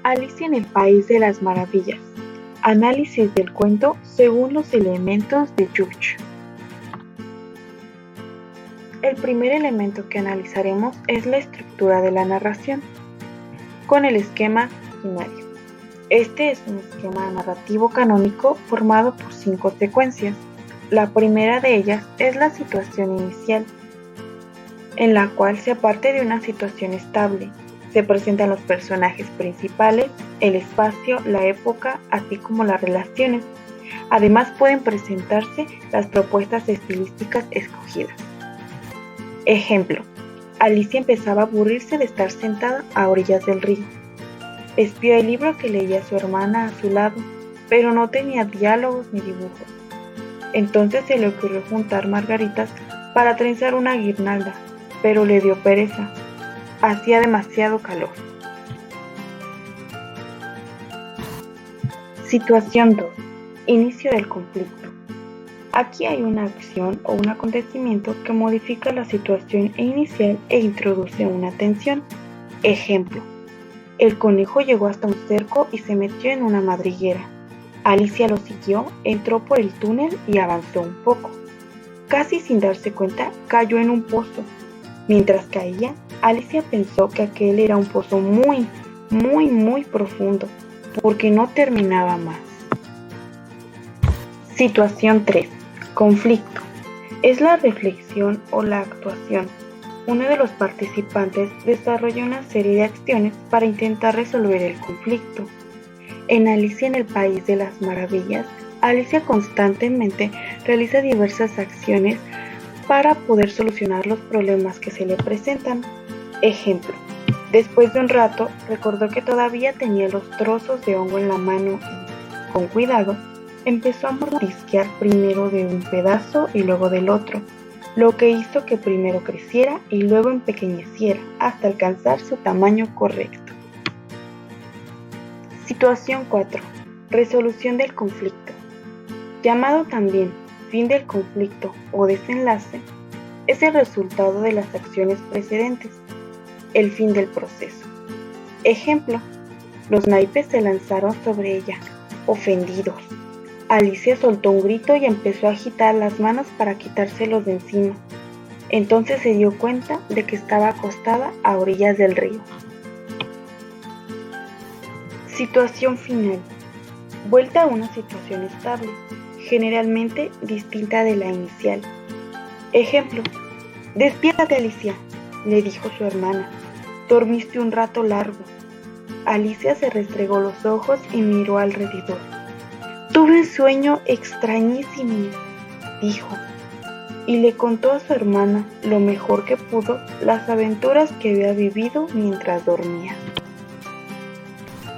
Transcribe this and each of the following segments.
Alicia en el País de las Maravillas. Análisis del cuento según los elementos de Judge. El primer elemento que analizaremos es la estructura de la narración, con el esquema binario. Este es un esquema narrativo canónico formado por 5 secuencias. La primera de ellas es la situación inicial, en la cual se parte de una situación estable. Se presentan los personajes principales, el espacio, la época, así como las relaciones. Además pueden presentarse las propuestas estilísticas escogidas. Ejemplo: Alicia empezaba a aburrirse de estar sentada a orillas del río. Espió el libro que leía su hermana a su lado, pero no tenía diálogos ni dibujos. Entonces se le ocurrió juntar margaritas para trenzar una guirnalda, pero le dio pereza. Hacía demasiado calor. Situación 2. Inicio del conflicto. Aquí hay una acción o un acontecimiento que modifica la situación inicial e introduce una tensión. Ejemplo: el conejo llegó hasta un cerco y se metió en una madriguera. Alicia lo siguió, entró por el túnel y avanzó un poco. Casi sin darse cuenta, cayó en un pozo. Mientras caía, Alicia pensó que aquel era un pozo muy profundo, porque no terminaba más. Situación 3. Conflicto. Es la reflexión o la actuación. Uno de los participantes desarrolla una serie de acciones para intentar resolver el conflicto. En Alicia en el País de las Maravillas, Alicia constantemente realiza diversas acciones para poder solucionar los problemas que se le presentan. Ejemplo: después de un rato recordó que todavía tenía los trozos de hongo en la mano y, con cuidado, empezó a mordisquear primero de un pedazo y luego del otro, lo que hizo que primero creciera y luego empequeñeciera hasta alcanzar su tamaño correcto. Situación 4. Resolución del conflicto. Llamado también fin del conflicto o desenlace, es el resultado de las acciones precedentes, el fin del proceso. Ejemplo: los naipes se lanzaron sobre ella, ofendidos. Alicia soltó un grito y empezó a agitar las manos para quitárselos de encima. Entonces se dio cuenta de que estaba acostada a orillas del río. Situación final. Vuelta a una situación estable, generalmente distinta de la inicial. Ejemplo: despiértate, Alicia, le dijo su hermana. Dormiste un rato largo. Alicia se restregó los ojos y miró alrededor. Tuve un sueño extrañísimo, dijo, y le contó a su hermana lo mejor que pudo las aventuras que había vivido mientras dormía.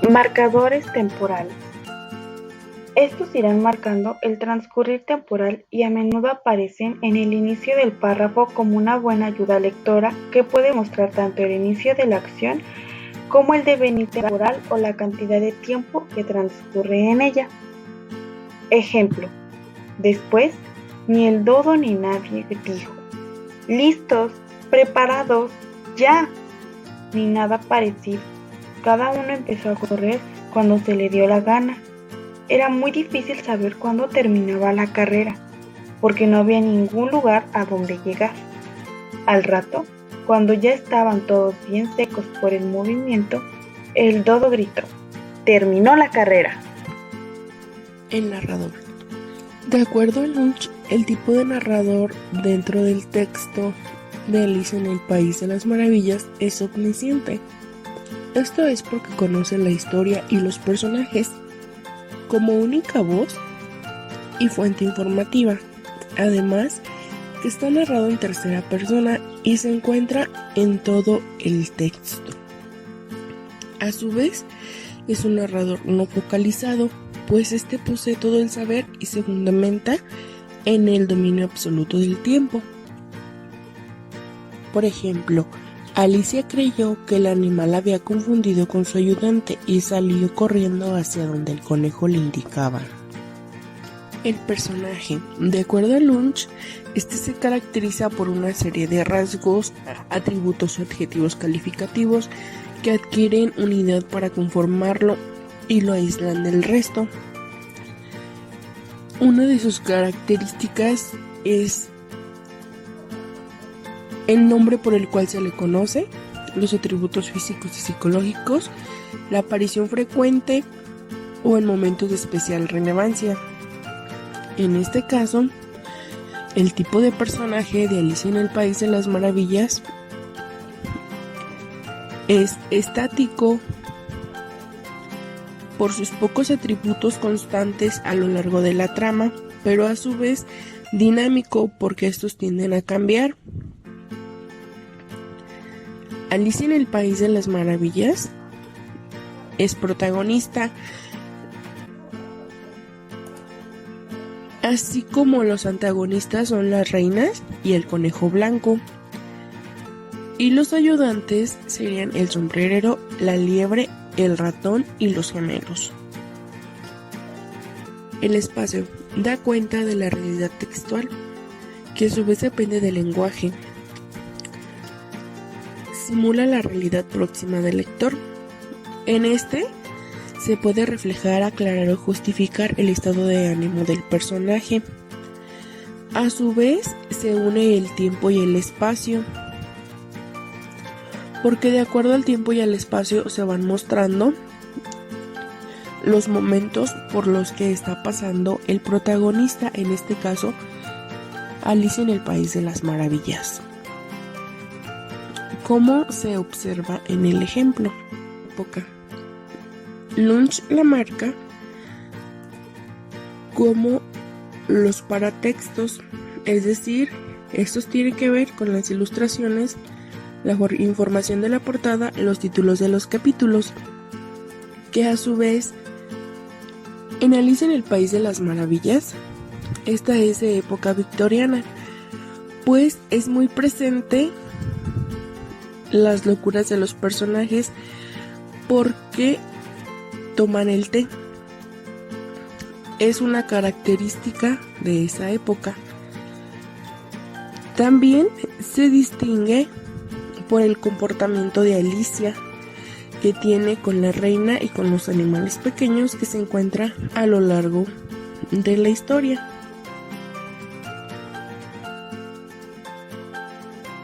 Marcadores temporales. Estos irán marcando el transcurrir temporal y a menudo aparecen en el inicio del párrafo como una buena ayuda lectora que puede mostrar tanto el inicio de la acción como el devenir temporal o la cantidad de tiempo que transcurre en ella. Ejemplo: después, ni el dodo ni nadie dijo: listos, preparados, ya, ni nada parecido. Cada uno empezó a correr cuando se le dio la gana. Era muy difícil saber cuándo terminaba la carrera, porque no había ningún lugar a donde llegar. Al rato, cuando ya estaban todos bien secos por el movimiento, el dodo gritó: ¡terminó la carrera! El narrador. De acuerdo a Lunch, el tipo de narrador dentro del texto de Alicia en el País de las Maravillas es omnisciente. Esto es porque conoce la historia y los personajes como única voz y fuente informativa. Además, que está narrado en tercera persona y se encuentra en todo el texto. A su vez, es un narrador no focalizado, pues este posee todo el saber y se fundamenta en el dominio absoluto del tiempo. Por ejemplo, Alicia creyó que el animal había confundido con su ayudante y salió corriendo hacia donde el conejo le indicaba. El personaje. De acuerdo a Lunch, este se caracteriza por una serie de rasgos, atributos o adjetivos calificativos que adquieren unidad para conformarlo y lo aíslan del resto. Una de sus características es el nombre por el cual se le conoce, los atributos físicos y psicológicos, la aparición frecuente o en momentos de especial relevancia. En este caso, el tipo de personaje de Alicia en el País de las Maravillas es estático por sus pocos atributos constantes a lo largo de la trama, pero a su vez dinámico porque estos tienden a cambiar. Alicia en el País de las Maravillas es protagonista, así como los antagonistas son las reinas y el conejo blanco, y los ayudantes serían el sombrerero, la liebre, el ratón y los gemelos. El espacio da cuenta de la realidad textual, que a su vez depende del lenguaje. Simula la realidad próxima del lector. En este se puede reflejar, aclarar o justificar el estado de ánimo del personaje. A su vez se une el tiempo y el espacio, porque de acuerdo al tiempo y al espacio se van mostrando los momentos por los que está pasando el protagonista, en este caso Alicia en el País de las Maravillas. ¿Cómo se observa en el ejemplo? Lunch la marca como los paratextos, es decir, estos tienen que ver con las ilustraciones, la información de la portada, los títulos de los capítulos, que a su vez en Alicia en el País de las Maravillas, esta es de época victoriana, pues es muy presente las locuras de los personajes porque toman el té. Es una característica de esa época. También se distingue por el comportamiento de Alicia que tiene con la reina y con los animales pequeños que se encuentra a lo largo de la historia.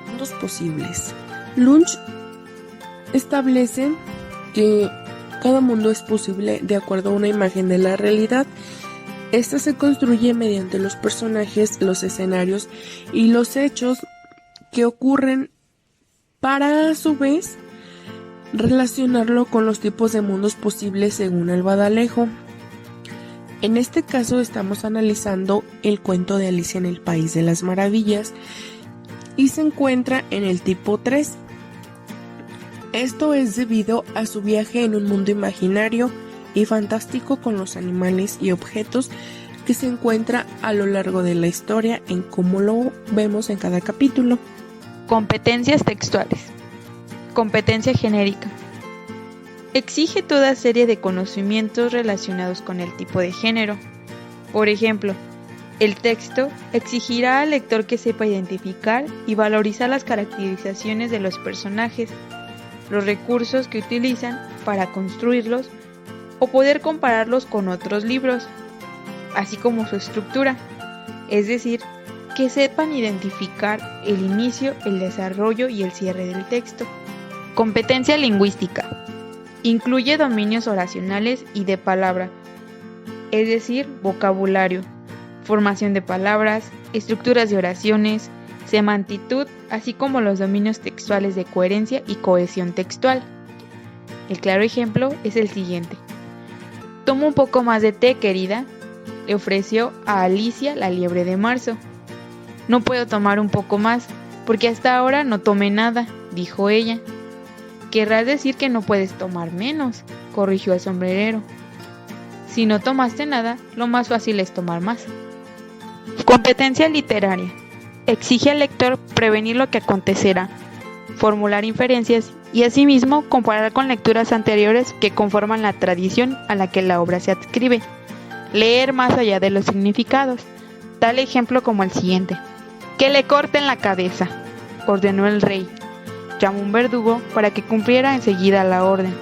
Mundos posibles. Lunch establece que cada mundo es posible de acuerdo a una imagen de la realidad. Esta se construye mediante los personajes, los escenarios y los hechos que ocurren para a su vez relacionarlo con los tipos de mundos posibles según el Badalejo. En este caso estamos analizando el cuento de Alicia en el País de las Maravillas y se encuentra en el tipo 3. Esto es debido a su viaje en un mundo imaginario y fantástico con los animales y objetos que se encuentra a lo largo de la historia en cómo lo vemos en cada capítulo. Competencias textuales. Competencia genérica. Exige toda serie de conocimientos relacionados con el tipo de género. Por ejemplo, el texto exigirá al lector que sepa identificar y valorizar las caracterizaciones de los personajes, los recursos que utilizan para construirlos o poder compararlos con otros libros, así como su estructura, es decir, que sepan identificar el inicio, el desarrollo y el cierre del texto. Competencia lingüística. Incluye dominios oracionales y de palabra, es decir, vocabulario, formación de palabras, estructuras de oraciones, semantitud, así como los dominios textuales de coherencia y cohesión textual. El claro ejemplo es el siguiente. Toma un poco más de té, querida, le ofreció a Alicia la liebre de marzo. No puedo tomar un poco más, porque hasta ahora no tomé nada, dijo ella. Querrás decir que no puedes tomar menos, corrigió el sombrerero. Si no tomaste nada, lo más fácil es tomar más. Competencia literaria. Exige al lector prevenir lo que acontecerá, formular inferencias y asimismo comparar con lecturas anteriores que conforman la tradición a la que la obra se adscribe. Leer más allá de los significados. Tal ejemplo como el siguiente. Que le corten la cabeza, ordenó el rey. llamó un verdugo para que cumpliera enseguida la orden.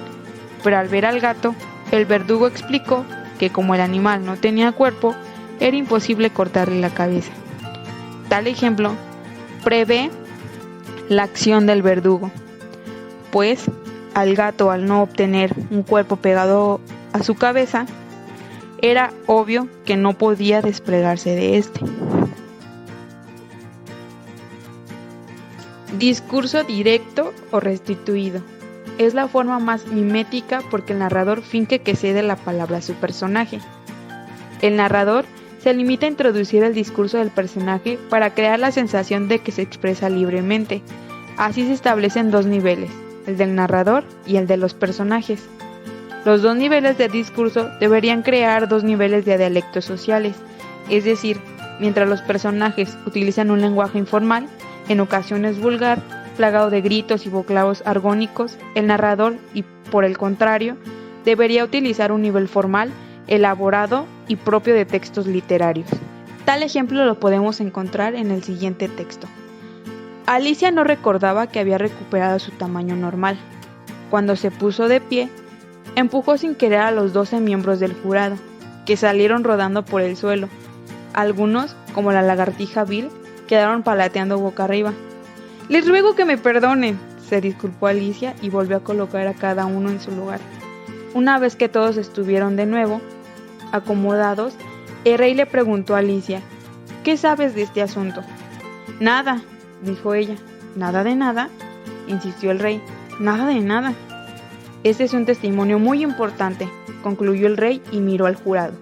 Pero al ver al gato, el verdugo explicó que como el animal no tenía cuerpo, era imposible cortarle la cabeza. Tal ejemplo prevé la acción del verdugo, pues al gato, al no obtener un cuerpo pegado a su cabeza, era obvio que no podía desplegarse de este. Discurso directo o restituido. Es la forma más mimética porque el narrador finge que cede la palabra a su personaje. El narrador se limita a introducir el discurso del personaje para crear la sensación de que se expresa libremente. Así se establecen dos niveles, el del narrador y el de los personajes. Los dos niveles de discurso deberían crear dos niveles de dialectos sociales, es decir, mientras los personajes utilizan un lenguaje informal, en ocasiones vulgar, plagado de gritos y vocablos argónicos, el narrador, y por el contrario, debería utilizar un nivel formal, elaborado y propio de textos literarios. Tal ejemplo lo podemos encontrar en el siguiente texto. Alicia no recordaba que había recuperado su tamaño normal. Cuando se puso de pie, empujó sin querer a los 12 miembros del jurado, que salieron rodando por el suelo. Algunos, como la lagartija Bill, quedaron palateando boca arriba. «Les ruego que me perdonen», se disculpó Alicia y volvió a colocar a cada uno en su lugar. Una vez que todos estuvieron de nuevo acomodados, el rey le preguntó a Alicia: «¿Qué sabes de este asunto?» «Nada», dijo ella. «¿Nada de nada?», insistió el rey. «Nada de nada». «Este es un testimonio muy importante», concluyó el rey y miró al jurado.